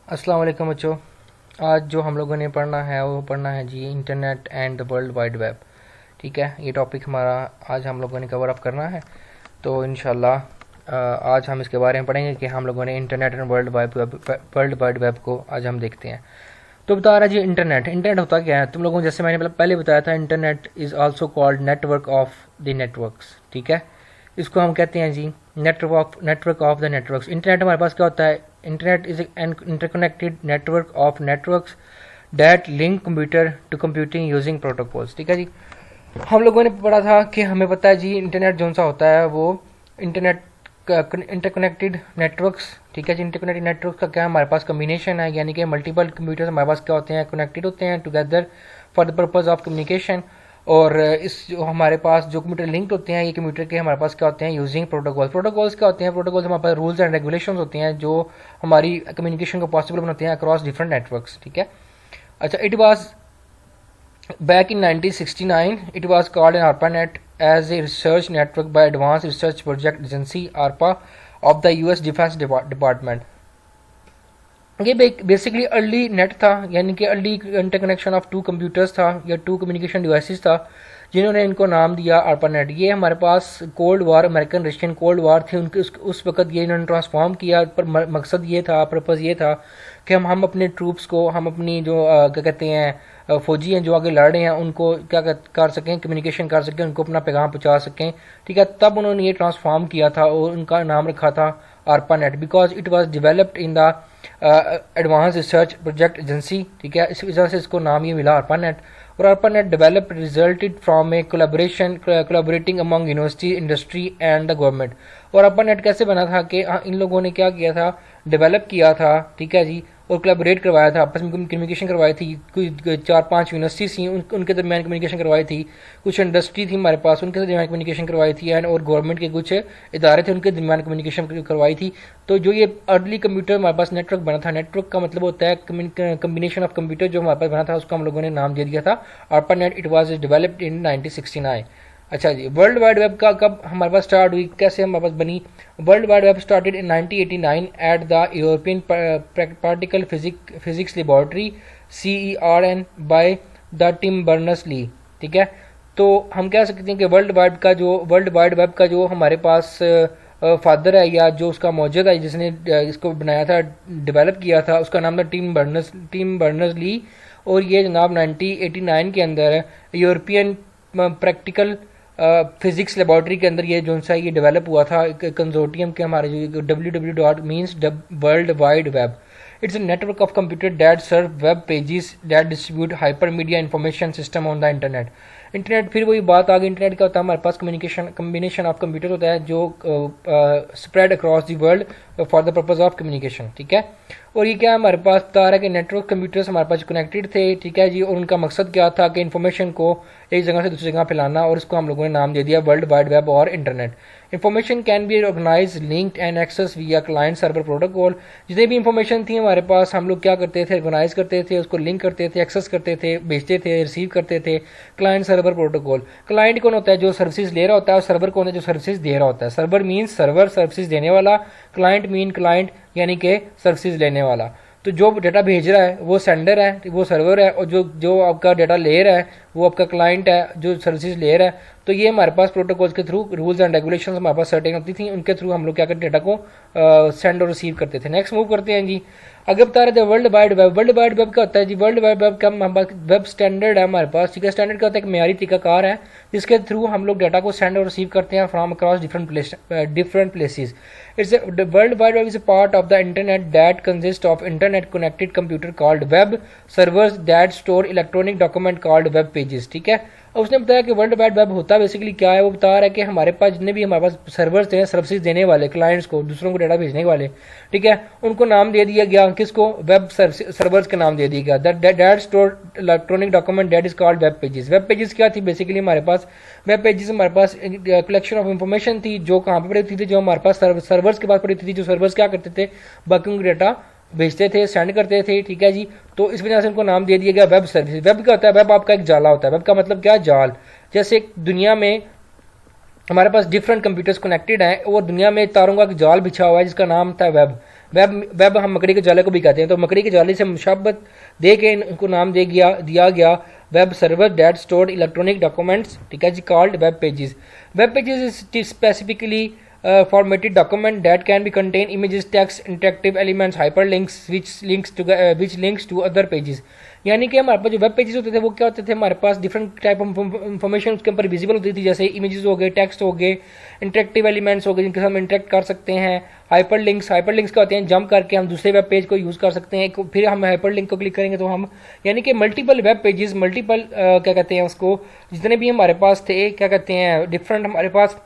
अस्सलाम वालेकुम बच्चों। आज जो हम लोगों ने पढ़ना है वो पढ़ना है जी internet and the world wide web. ठीक है, ये टॉपिक हमारा आज हम लोगों ने कवर अप करना है। तो इंशाल्लाह आज हम इसके बारे में पढ़ेंगे कि हम लोगों ने internet and world wide web को आज हम देखते हैं। तो बता रहा है जी इंटरनेट इंटरनेट होता क्या है। तुम लोगों को जैसे मैंने पहले बताया था, internet is also called network of the networks. ठीक है, इसको हम कहते हैं जी network of the networks. Internet हमारे पास क्या होता है? Internet is an interconnected network of networks that link computer to computing using protocols. ठीक है जी, हम लोगों ने पढ़ा था कि हमें पता है जी इंटरनेट जो सा होता है वो इंटरनेट इंटरकनेक्टेड नेटवर्क्स। ठीक है जी, इंटरकनेक्टेड नेटवर्क का क्या हमारे पास कम्बिनेशन है, यानी कि मल्टीपल कंप्यूटर्स हमारे पास क्या होते हैं, कनेक्टेड होते हैं together for the purpose of communication. और इस जो हमारे पास जो कंप्यूटर लिंक्ड होते हैं, ये कंप्यूटर के हमारे पास क्या होते हैं, यूजिंग प्रोटोकॉल्स। प्रोटोकॉल्स क्या होते हैं? प्रोटोकॉल्स हमारे पास रूल्स एंड रेगुलेशंस होते हैं जो हमारी कम्युनिकेशन को पॉसिबल बनाते हैं अक्रॉस डिफरेंट नेटवर्क्स। ठीक है, अच्छा, it was back in 1969 it was called an ARPANET as a research network by Advanced Research Project Agency ARPA of the US Defense Department। ये बेसिकली अर्ली नेट था, यानी कि early interconnection of two computers था या to communication devices था, जिन्होंने इनको नाम दिया ARPANET। ये हमारे पास cold war, American Russian cold war थी उनके उस वक्त ये इन्होंने ट्रांसफॉर्म किया। पर मकसद ये था, पर्पज़ ये था कि हम अपने ट्रूप्स को, हम अपनी जो क्या कहते हैं फौजी हैं जो आगे लड़ रहे हैं, उनको क्या कर सकें, कम्युनिकेशन कर सकें, उनको अपना पैगाम पहुंचा सकें। ठीक है, तब उन्होंने ये ट्रांसफॉर्म किया था और उनका नाम रखा था ARPANET because it was developed in the advance research project agency. ठीक है, इस वजह से इसको नाम ये मिला ARPANET। और ARPANET developed resulted from a collaborating among university, industry and the government. और ARPANEट कैसे बना था कि इन लोगों ने क्या किया था, डेवलप किया था। ठीक है जी, और कोलैबोरेट करवाया था, आपस में कम्युनिकेशन करवाई थी। कुछ 4-5 यूनिवर्सिटीज़ थी, उनके दरमियान कम्युनिकेशन करवाई थी। कुछ इंडस्ट्री थी हमारे पास, उनके दरमियान कम्युनिकेशन करवाई थी। एंड और गवर्नमेंट के कुछ इदारे थे, उनके दरमियान कम्युनिकेशन करवाई थी। तो जो ये अर्ली कंप्यूटर हमारे पास नेटवर्क बना था, नेटवर्क का मतलब होता है कम्बिनेशन ऑफ कंप्यूटर, जो हमारे पास बना था उसको हम लोगों ने नाम दे दिया था ARPANET। It was developed in 1969। अच्छा जी, वर्ल्ड वाइड वेब का कब हमारे पास स्टार्ट हुई, कैसे हमारे पास बनी? World wide web started in 1989 at the European particle physics laboratory CERN by the Tim Berners Lee. ठीक है, तो हम कह सकते हैं कि वर्ल्ड वाइड वेब का जो हमारे पास फादर है या जो उसका मौजूद है, जिसने इसको बनाया था, डेवलप किया था, उसका नाम था टिम बर्नर्स ली। और ये जनाब 1989 के अंदर यूरोपियन प्रैक्टिकल फिजिक्स लेबोरेटरी के अंदर ये जो सा ये डेवलप हुआ था कंजोर्टियम के, हमारे जो WW means world wide web. It's a network of computer that serve web pages that distribute hypermedia information system on the internet. Internet, फिर वही बात आ गई, इंटरनेट क्या होता है? हमारे पास कम्बिनेशन ऑफ कंप्यूटर होता है जो spread across the world for the purpose of communication. ठीक है, और ये क्या हमारे पास बता रहा है कि नेटवर्क कंप्यूटर्स हमारे पास कनेक्टेड थे। ठीक है जी, और उनका मकसद क्या था कि इन्फॉर्मेशन को एक जगह से दूसरी जगह फैलाना, और इसको हम लोगों ने नाम दे दिया वर्ल्ड वाइड वेब और internet. Information can be organise, linked and access via client server protocol. जितनी भी इंफॉर्मेशन थी हमारे पास, हम लोग क्या करते थे, ऑर्गेनाइज करते थे, उसको लिंक करते थे, एक्सेस करते थे, भेजते थे, रिसीव करते थे, क्लाइंट सर्वर प्रोटोकॉल। क्लाइंट कौन होता है? जो सर्विसेज ले रहा होता है। और सर्वर कौन है? जो सर्विसेज दे रहा होता है। सर्वर मीन्स सर्वर, सर्विसेज देने वाला। क्लाइंट मीन क्लाइंट, यानी कि सर्विसेज लेने वाला। तो जो डाटा भेज रहा है वो सेंडर है, वो सर्वर है, और जो जो आपका डाटा ले रहा है वो आपका क्लाइंट है जो सर्विसेज ले रहा है। तो ये हमारे पास प्रोटोकॉल्स के थ्रू रूल्स एंड रेगुलेशंस हमारे पास सर्टेन होती थी, उनके थ्रू हम लोग क्या करते, डाटा को सेंड और रिसीव करते थे। नेक्स्ट मूव करते हैं जी, अगर बता रहे थे world wide web. World wide web क्या होता है जी? वर्ल्ड वाइड वेब का वेब स्टैंडर्ड है हमारे पास। ठीक है, स्टैंडर्ड क्या होता है? एक मेयारी तरीकाकार है जिसके थ्रू हम लोग डाटा को सेंड और रिसीव करते हैं from across different places. It's world wide web is a part of the internet that consist of internet connected computer called web servers that store electronic document called web pages. ठीक है, और उसने बताया कि world wide web होता basically क्या है। वो बता रहा है कि हमारे पास जितने भी हमारे पास सर्वर्स थे, सर्विसेज देने वाले, क्लाइंट्स को, दूसरों को डाटा भेजने वाले, ठीक है, उनको नाम दे दिया गया, किसको? वेब सर्वर्स का नाम दे दिया गया। That store electronic document that is called web pages. Web pages क्या थी बेसिकली? हमारे पास वेब पेजेस हमारे पास कलेक्शन ऑफ इंफॉर्मेशन थी जो कहाँ पर पड़ी थी, जो हमारे पास सर्वर्स के पास पड़ी थी। जो सर्वर्स क्या करते थे, बाकी डाटा भेजते थे, सेंड करते थे। ठीक है जी, तो इस वजह से उनको नाम दे दिया गया वेब सर्विस। वेब क्या होता है? वेब आपका एक जाला होता है। वेब का मतलब क्या है? जाल। जैसे दुनिया में हमारे पास डिफरेंट कंप्यूटर्स कनेक्टेड हैं और दुनिया में तारों का एक जाल बिछा हुआ है जिसका नाम था वेब। वेब हम मकड़ी के जाले को भी कहते हैं, तो मकड़ी के जाले से मुशाबत दे के इनको नाम दिया गया web server that stored electronic documents, ठीक है जी, called web pages. Web pages is specifically formatted document that can be contain images, text, interactive elements, hyperlinks which links to other pages। यानी कि हमारे पास जो वेब पेजेस होते थे वो क्या होते थे, हमारे पास डिफरेंट टाइप ऑफ इंफॉर्मेशन उसके ऊपर विजिबल होती थी, जैसे इमेजेस हो गए, टेक्स्ट हो गए, इंटरेक्टिव एलिमेंट्स हो गए जिनके साथ हम इंटरेक्ट कर सकते हैं। हाइपरलिंक्स क्या होते हैं, जंप करके हम दूसरे वेब पेज को यूज़ कर सकते हैं, फिर हम हाइपरलिंक को क्लिक करेंगे तो हम, यानी कि मल्टीपल वेब पेजेस, मल्टीपल क्या कहते हैं उसको, जितने भी हमारे पास थे, क्या कहते हैं, डिफरेंट हमारे पास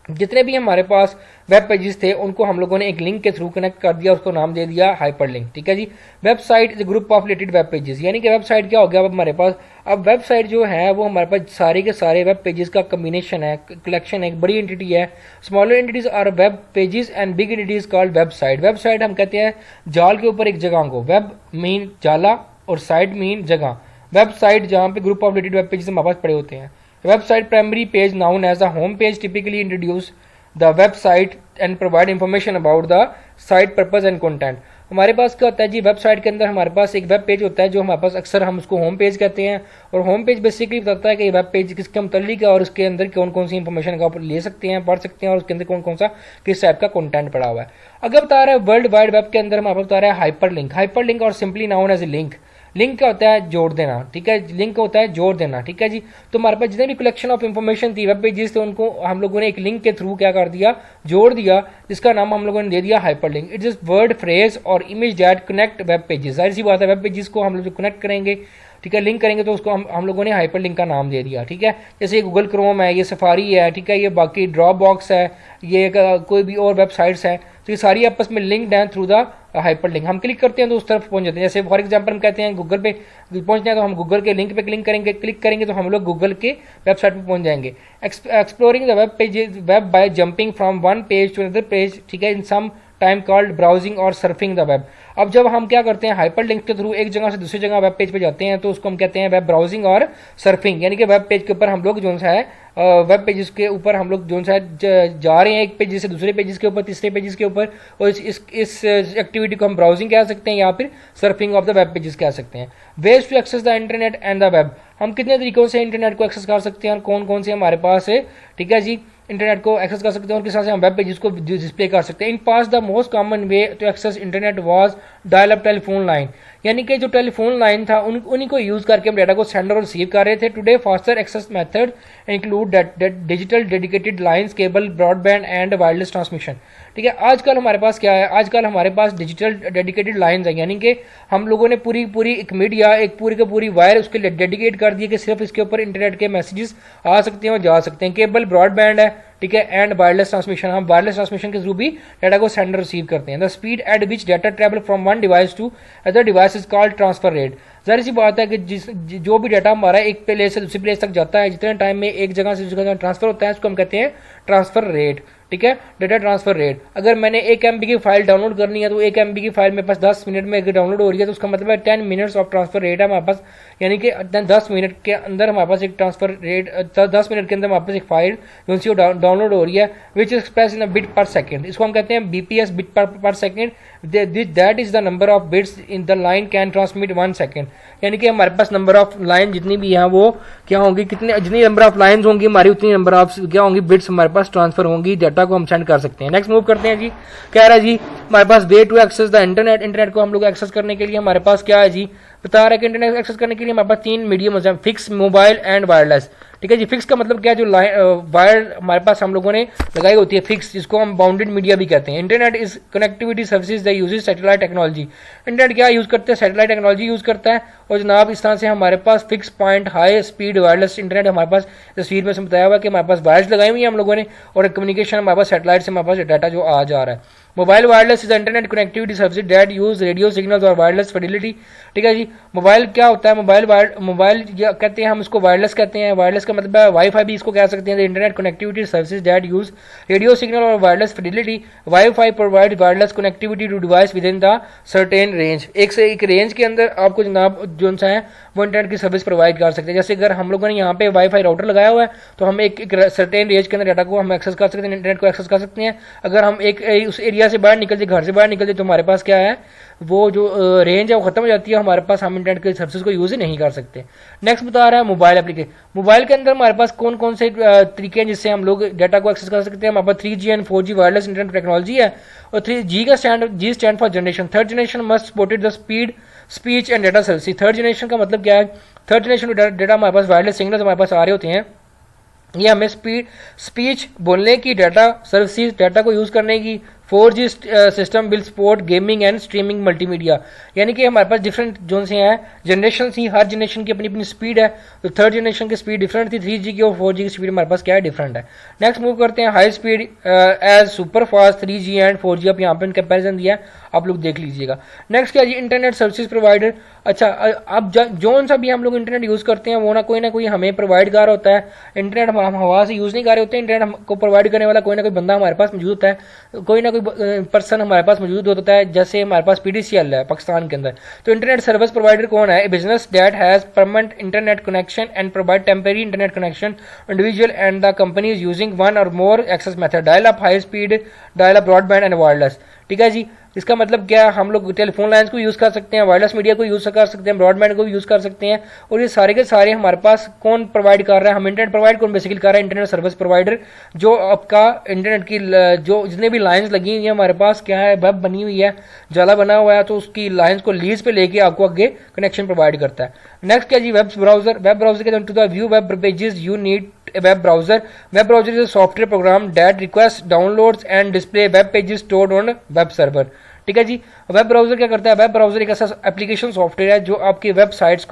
जितने भी हमारे पास वेब पेजेस थे उनको हम लोगों ने एक लिंक के थ्रू कनेक्ट कर दिया, उसको नाम दे दिया हाइपरलिंक, ठीक है जी। Website is group of related web pages, यानी कि वेबसाइट क्या हो गया अब हमारे पास, अब वेबसाइट जो है वो हमारे पास सारे के सारे वेब पेजेस का कम्बिनेशन है, कलेक्शन है, एक बड़ी एंटिटी है। Smaller entities are web pages and big entities called website. Website हम कहते हैं जाल के ऊपर एक जगह को, वेब मीन जाला और साइट मीन जगह। वेबसाइट जहाँ पे group of related web pages हमारे पास पड़े होते हैं। Website primary page known as the home page typically introduce the website and provide information about the site purpose and content। हमारे पास क्या होता है जी, वेबसाइट के अंदर हमारे पास एक वेब पेज होता है जो हमारे पास अक्सर हम उसको होम पेज कहते हैं, और होम पेज बेसिकली बताता है कि वेब पेज किसके मुतल्लिक है और उसके अंदर कौन कौन सी इंफॉर्मेशन का आप ले सकते हैं, पढ़ सकते हैं, और उसके अंदर कौन कौन सा किस टाइप का कंटेंट पड़ा हुआ है। अगर बता रहा है वर्ल्ड वाइड वेब के अंदर हमारे पास बता रहा है हाइपरलिंक और simply known as a link. Link क्या होता है, जोड़ देना, ठीक है, लिंक होता है जोड़ देना, ठीक है जी। तो हमारे पास जितने भी कलेक्शन ऑफ इंफॉर्मेशन थी वेब पेजेस थे उनको हम लोगों ने एक लिंक के थ्रू क्या कर दिया, जोड़ दिया, जिसका नाम हम लोगों ने दे दिया hyperlink. It is word phrase और image that connect web pages. जाहिर सी बात है वेब पेजेस को हम लोग जो कनेक्ट करेंगे, ठीक है, लिंक करेंगे, तो उसको हम लोगों ने हाइपरलिंक का नाम दे दिया, ठीक है। जैसे ये गूगल क्रोम है, ये सफारी है, ठीक है, ये बाकी ड्रॉप बॉक्स है, ये कोई भी और वेबसाइट्स है, तो ये सारी आपस में लिंक्ड हैं थ्रू द हाइपरलिंक। हम क्लिक करते हैं तो उस तरफ पहुंच जाते हैं। जैसे फॉर एग्जांपल हम कहते हैं गूगल पे पहुंचना है तो हम गूगल के लिंक पे क्लिक करेंगे तो हम लोग गूगल के वेबसाइट पे पहुंच जाएंगे। Exploring the web page web by jumping from one page to another page, ठीक है, in some time called browsing और सर्फिंग द वेब। अब जब हम क्या करते हैं हाइपरलिंक के थ्रू एक जगह से दूसरी जगह वेब पेज पे जाते हैं तो उसको हम कहते हैं वेब ब्राउजिंग और सर्फिंग, यानी कि वेब पेज के ऊपर हम लोग जो सा है वेब पेजेस के ऊपर हम लोग जो सा जा रहे हैं एक पेज से दूसरे पेजेस के ऊपर, तीसरे पेजेस के ऊपर, और इस एक्टिविटी को हम ब्राउजिंग कह सकते हैं या फिर surfing of the web pages कह सकते हैं। Ways to access the internet and the web, हम कितने तरीकों से इंटरनेट को एक्सेस कर सकते हैं और कौन कौन से हमारे पास है, ठीक है जी, इंटरनेट को एक्सेस कर सकते हैं और किस तरह से हम वेब पेजेस को डिस्प्ले कर सकते हैं। In past the most common way to access internet was dial up telephone line, यानी कि जो टेलीफोन लाइन था उन्हीं को यूज करके हम डेटा को सेंड और रिसीव कर रहे थे। Today faster access method include digital dedicated lines, cable, broadband and wireless transmission, ठीक है। आजकल हमारे पास क्या है, आजकल हमारे पास डिजिटल डेडिकेटेड लाइंस है, यानी कि हम लोगों ने पूरी एक मीडिया, एक पूरी की पूरी वायर उसके लिए डेडिकेट कर दी कि सिर्फ इसके ऊपर इंटरनेट के मैसेजेस आ सकते हैं और जा सकते हैं। केबल, ब्रॉडबैंड है, ठीक है, एंड वायरलेस ट्रांसमिशन, हम वायरलेस ट्रांसमिशन के थ्रू भी डाटा को सेंड रिसीव करते हैं। The speed at which data travel from one device to other device is called transfer rate. जाहिर सी बात है कि जो भी डाटा हमारा एक प्लेस से दूसरी प्लेस तक जाता है, जितने टाइम में एक जगह से दूसरी जगह ट्रांसफर होता है उसको हम कहते हैं ट्रांसफर रेट, ठीक है, डाटा ट्रांसफर रेट। अगर मैंने 1 MB की फाइल डाउनलोड करनी है तो 1 MB की फाइल मेरे पास 10 मिनट में अगर डाउनलोड हो रही है तो उसका मतलब है 10 मिनट्स ऑफ ट्रांसफर रेट है हमारे पास, यानी कि 10 मिनट के अंदर हमारे पास एक ट्रांसफर रेट, 10 मिनट के अंदर हमारे पास एक फाइल जो सी डाउनलोड हो रही है, विच एक्सप्रेस इन बिट पर सेकेंड, इसको हम कहते हैं BPS, बिट पर second. That is the number of bits in the line can transmit 1 second, यानी कि हमारे पास नंबर ऑफ लाइन जितनी भी है वो क्या होंगी, जितनी नंबर ऑफ लाइन्स होंगी हमारी उतनी नंबर ऑफ क्या होंगी बिट्स हमारे पास ट्रांसफर होंगी, डाटा को हम सेंड कर सकते हैं। नेक्स्ट मूव करते हैं जी, कह रहा है जी हमारे पास way to access the internet, internet को हम लोग एक्सेस करने के लिए हमारे पास क्या है जी, बता रहा है कि इंटरनेट एक्सेस करने के लिए हमारे पास 3 मीडियम है, फिक्स, मोबाइल एंड वायरलेस, ठीक है जी। फिक्स का मतलब क्या, जो वायर हमारे पास हम लोगों ने लगाई होती है फिक्स, जिसको हम बाउंडेड मीडिया भी कहते हैं। Internet is connectivity services the uses satellite technology, internet क्या यूज करते हैं, सैटेलाइट टेक्नोलॉजी यूज करता है। और जनाब इस तरह से हमारे पास fix point high speed wireless internet हमारे पास तस्वीर में से बताया हुआ है कि हमारे पास वायर्स लगाई हुई है हम लोगों ने, और कम्युनिकेशन हमारे पास सैटेलाइट से हमारे पास डाटा जो आ जा रहा है। Mobile wireless is internet connectivity service that use radio signals और वायरलेस फिडेलिटी, ठीक है जी। मोबाइल क्या होता है, मोबाइल कहते हैं हम इसको वायरलेस कहते हैं। वायरलेस का मतलब है वाईफाई भी इसको कह सकते हैं, internet connectivity services that use radio signal और wireless fidelity. Wifi provide wireless connectivity to device within the certain range, एक से एक रेंज के अंदर आपको जनाब जो सा है वो इंटरनेट की सर्विस प्रोवाइड कर सकते हैं। जैसे अगर हम लोगों ने यहाँ पे वाईफाई राउटर लगाया हुआ है तो हम एक सर्टेन रेंज के अंदर डाटा को हम एक्सेस कर सकते हैं, इंटरनेट को एक्सेस कर सकते हैं। अगर हम एक उस एरिया से बाहर निकलते, घर से बाहर निकलते, तो हमारे पास क्या है, वो जो रेंज है वो खत्म हो जाती है, हमारे पास हम इंटरनेट के सर्विसेज को यूज ही नहीं कर सकते। नेक्स्ट बता रहा है मोबाइल एप्लीकेशन। मोबाइल के अंदर हमारे पास कौन कौन से तरीके हैं जिससे हम लोग डाटा को एक्सेस कर सकते हैं। हमारे पास 3G and 4G wireless internet technology है, और 3G का G stand for generation. Third generation must supported the speech and data service. Third generation का मतलब क्या है, थर्ड जनरेशन डाटा हमारे पास वायरलेस सिग्नल्स हमारे पास आ रहे होते हैं, ये हमें स्पीच बोलने की, डाटा सर्विसेज डाटा को यूज करने की। 4G system will support gaming and streaming multimedia, यानी कि हमारे पास डिफरेंट जो से हैं जनरेशन थी, हर जनरेशन की अपनी अपनी स्पीड है। तो थर्ड जनरेशन की स्पीड डिफरेंट थी, 3G की और 4G की स्पीड हमारे पास क्या है, डिफरेंट है। नेक्स्ट मूव करते हैं high speed as super fast 3G and 4G। अब यहाँ पे कंपेरिजन दिया है, आप लोग देख लीजिएगा। नेक्स्ट क्या जी, इंटरनेट सर्विसेज प्रोवाइडर। अच्छा, अब जो सा भी हम लोग इंटरनेट यूज करते हैं वो ना कोई हमें प्रोवाइड कर रहा होता है। इंटरनेट हम हवा से यूज नहीं कर रहे होते हैं, इंटरनेट हमको प्रोवाइड करने वाला कोई ना कोई बंदा हमारे पास मौजूद होता है, कोई ना कोई पर्सन हमारे पास मौजूद होता है। जैसे हमारे पास PDCL है पाकिस्तान के अंदर, तो इंटरनेट सर्विस प्रोवाइडर कौन है, business that has permanent internet connection and provide temporary internet connection individual and the company is using one और more access method, dial up, high speed dial up, broadband and wireless. ठीक है जी, इसका मतलब क्या, हम लोग टेलीफोन लाइन्स को use कर सकते हैं, वायरलेस मीडिया को यूज कर सकते हैं, ब्रॉडबैंड को भी यूज कर सकते हैं। और ये सारे के सारे हमारे पास कौन प्रोवाइड कर रहा है, हम इंटरनेट प्रोवाइड कौन बेसिकली कर रहा है, इंटरनेट सर्विस प्रोवाइडर। जो आपका इंटरनेट की जो जितने भी लाइन्स लगी हुई है हमारे पास क्या है, वेब बनी हुई है, जाला बना हुआ है, तो उसकी लाइन्स को लीज पे लेके आपको आगे कनेक्शन प्रोवाइड करता है। नेक्स्ट क्या जी, वेब ब्राउजर। वेब ब्राउजर के to the view web pages you need a web browser. Web browser is a software program that requests downloads and display web pages stored on web server. ठीक है जी, web browser क्या करता है, web browser एक ऐसा application software है जो आपकी वेबसाइट्स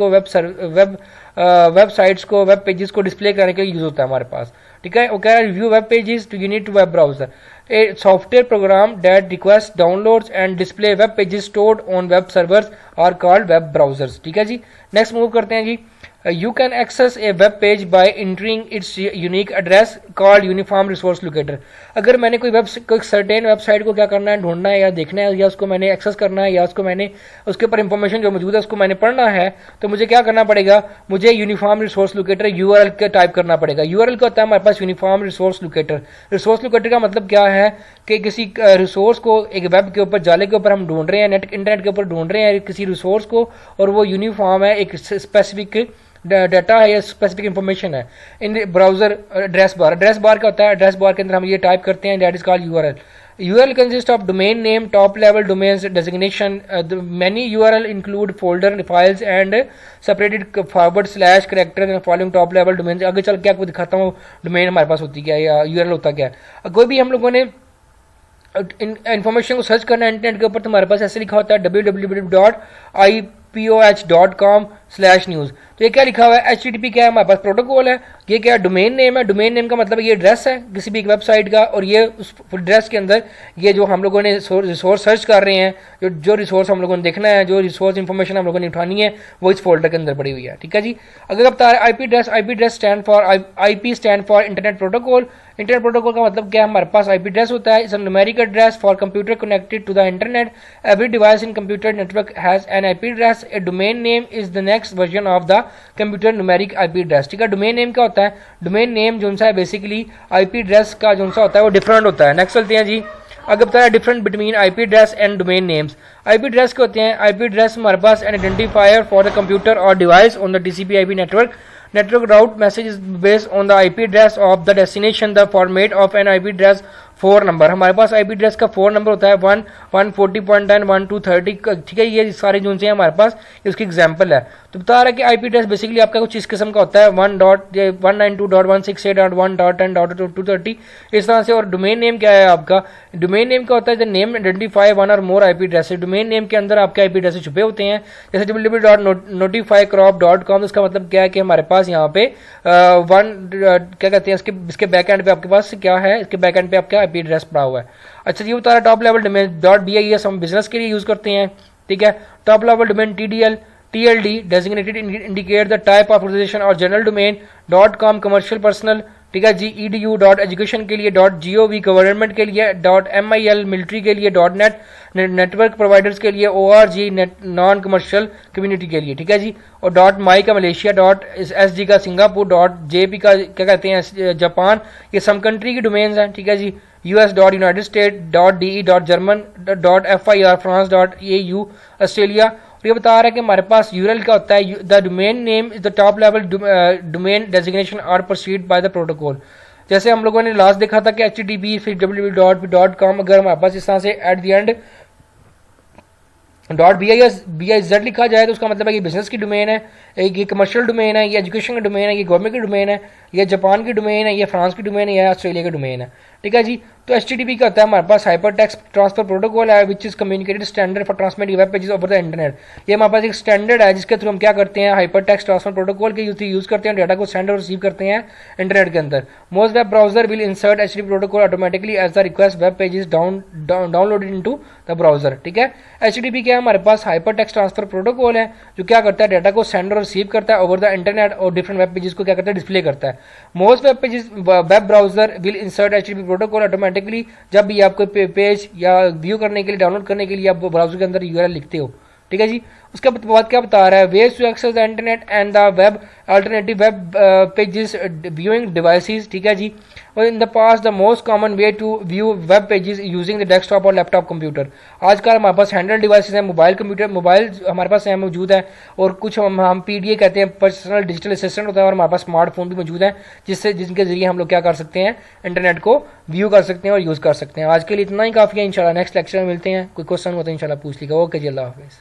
को वेब पेजेस को डिस्प्ले करने के लिए यूज होता है हमारे पास। ठीक है, वो कह रहा है view web pages to unit to web browser, a software program that request downloads and display web pages stored on web servers are called web browsers. ठीक है जी, नेक्स्ट मूव करते हैं जी। You can access a web page by entering its unique address called uniform resource locator. अगर मैंने कोई certain website को क्या करना है, ढूंढना है या देखना है, या उसको मैंने एक्सेस करना है, या उसको मैंने उसके ऊपर इंफॉर्मेशन जो मौजूद है उसको मैंने पढ़ना है, तो मुझे क्या करना पड़ेगा, मुझे यूनिफॉर्म रिसोर्स लोकेटर URL का टाइप करना पड़ेगा। URL का होता है हमारे पास uniform resource locator. Resource locator का मतलब क्या है कि किसी रिसोर्स को एक वेब के ऊपर, जाले के ऊपर हम ढूंढ रहे हैं, इंटरनेट के ऊपर ढूंढ रहे हैं किसी रिसोर्स को, और वो यूनिफॉर्म है, एक स्पेसिफिक डाटा है या स्पेसिफिक इंफॉर्मेशन है। इन ब्राउजर एड्रेस बार क्या होता है, एड्रेस बार के अंदर हम ये टाइप करते हैं, that is called URL. URL consists of domain name, top level domains designation. Many URL include folder files and separated / characters and following top level domains. आगे चल के आपको दिखाता हूँ डोमेन हमारे पास होती क्या है या URL होता क्या है। कोई भी हम लोगों ने इंफॉर्मेशन को सर्च करना है इंटरनेट के ऊपर, तो हमारे पास ऐसे लिखा होता है www.ipoh.com/news। तो ये क्या लिखा हुआ है, HTTP क्या है, हमारे पास प्रोटोकॉल है। ये क्या डोमेन नेम है, डोमेन नेम का मतलब ये एड्रेस है किसी भी एक वेबसाइट का, और ये उस एड्रेस के अंदर ये जो हम लोगों ने रिसोर्स सर्च कर रहे हैं, जो रिसोर्स हम लोगों ने देखना है, जो रिसोर्स इंफॉर्मेशन हम लोगों ने उठानी है, वो इस फोल्डर के अंदर पड़ी हुई है। ठीक है जी, अगर आप बता रहे IP address stand for internet protocol. Internet protocol का मतलब क्या है, हमारे पास IP एड्रेस होता है, it's a numeric address for computer connected to the internet. Every device in computer network has an IP address. A domain name is the next version of the computer numeric IP address. ठीक है, domain name क्या होता है, domain name जो सा है basically IP address का जो सा होता है वो डिफरेंट होता है। नेक्स्ट चलते हैं जी, अगर बताया different between IP address and domain names. IP address क्या होते हैं, IP एड्रेस हमारे पास an identifier for the computer और device on the TCP/IP network. Network route message is based on the IP address of the destination. The format of an IP address 4 number, हमारे पास IP address का 4 number होता है, 1 140.10 1 230। ठीक है, ये सारे जो हैं हमारे पास इसकी एग्जांपल है। तो बता रहा है कि IP एड्रेस बेसिकली आपका कुछ इस किस्म का होता है, 192.168.1.10.230 इस तरह से। और डोमेन नेम क्या है आपका, डोमेन नेम क्या होता है, द नेम आइडेंटिफाई वन और मोर IP एड्रेस। डोमेन नेम के अंदर आपके IP एड्रेस छुपे होते हैं, जैसे www.notifycrop.com। इसका मतलब क्या है कि हमारे पास यहाँ पे क्या कहते हैं इसके बैक एंड पे आपके पास क्या है, इसके बैक एंड पे आपका IP एड्रेस पड़ा हुआ है। अच्छा जी, बता रहा टॉप लेवल डोमेन .bis हम बिजनेस के लिए यूज करते हैं। ठीक है, top level domain TDL TLD designated indicate the type of organization और general domain .com commercial personal, ठीक है जी, edu.education के लिए .gov गवर्नमेंट के लिए .mil मिलिट्री के लिए .net नेटवर्क प्रोवाइडर्स के लिए .org नॉन कमर्शियल कम्युनिटी के लिए, ठीक है जी, और .my का मलेशिया .sg का सिंगापुर .jp का क्या कहते हैं जापान, ये सम कंट्री की डोमेन्स हैं, ठीक है जी, United States .de .German .fir France .au Australia. और ये बता रहा है कि हमारे पास यूआरएल क्या होता है, the domain name is the top level domain designation are proceed by the protocol. जैसे हम लोगों ने लास्ट देखा था कि HTTP फिर www.com, अगर हमारे पास इस तरह से एट द एंड .biz लिखा जाए तो उसका मतलब है कि बिजनेस की डोमेन है, ये कमर्शियल डोमेन है, ये एजुकेशन का डोमेन है, ये गवर्नमेंट की डोमेन है, ये जापान की डोमेन है, ये फ्रांस की डोमेन है, ये ऑस्ट्रेलिया की डोमेन है, ठीक है जी। तो HTTP का होता है हमारे पास हाइपर टेक्स्ट ट्रांसफर प्रोटोकॉल है which is communicated standard for transmitting web pages over the internet. ये हमारे पास एक स्टैंडर्ड है जिसके थ्रू हम क्या करते हैं, हाइपर टेक्स्ट ट्रांसफर प्रोटोकॉल के यूज करते हैं, डाटा को सेंड और रिसीव करते हैं इंटरनेट के अंदर। Most web browser will insert HTTP protocol automatically as the request web pages downloaded into the browser, ठीक है। HTTP क्या है हमारे पास हाइपर टेक्स्ट ट्रांसफर प्रोटोकॉल है जो क्या करता है, डाटा को सेंड और रिसीव करता है ओवर द इंटरनेट और डिफरेंट वेब पेजेस को क्या करता है, डिस्प्ले करता है। Most web browser will insert HTTP protocol automatically, जब भी आप कोई पेज या व्यू करने के लिए, डाउनलोड करने के लिए आप ब्राउजर के अंदर यूआरएल लिखते हो, ठीक है जी। उसके बाद क्या बता रहा है, ways to access the internet and the web alternative web pages viewing devices, ठीक है जी। और in the past the most common way to view web pages using the desktop और लैपटॉप कंप्यूटर। आजकल हमारे पास हैंडल डिवाइसेस हैं, mobile computer, mobile हमारे पास मौजूद है, और कुछ हम PDA कहते हैं, पर्सनल डिजिटल असिस्टेंट होता है, और हमारे पास स्मार्टफोन भी मौजूद है जिनके जरिए हम लोग क्या कर सकते हैं, इंटरनेट को व्यू कर सकते हैं और यूज़ कर सकते हैं। आज के लिए इतना ही काफ़ी है, इंशाल्लाह नेक्स्ट लेक्चर में मिलते हैं। कोई क्वेश्चन हो तो इंशाल्लाह पूछ लीजिएगा। ओके जी, अल्लाह हाफिज़।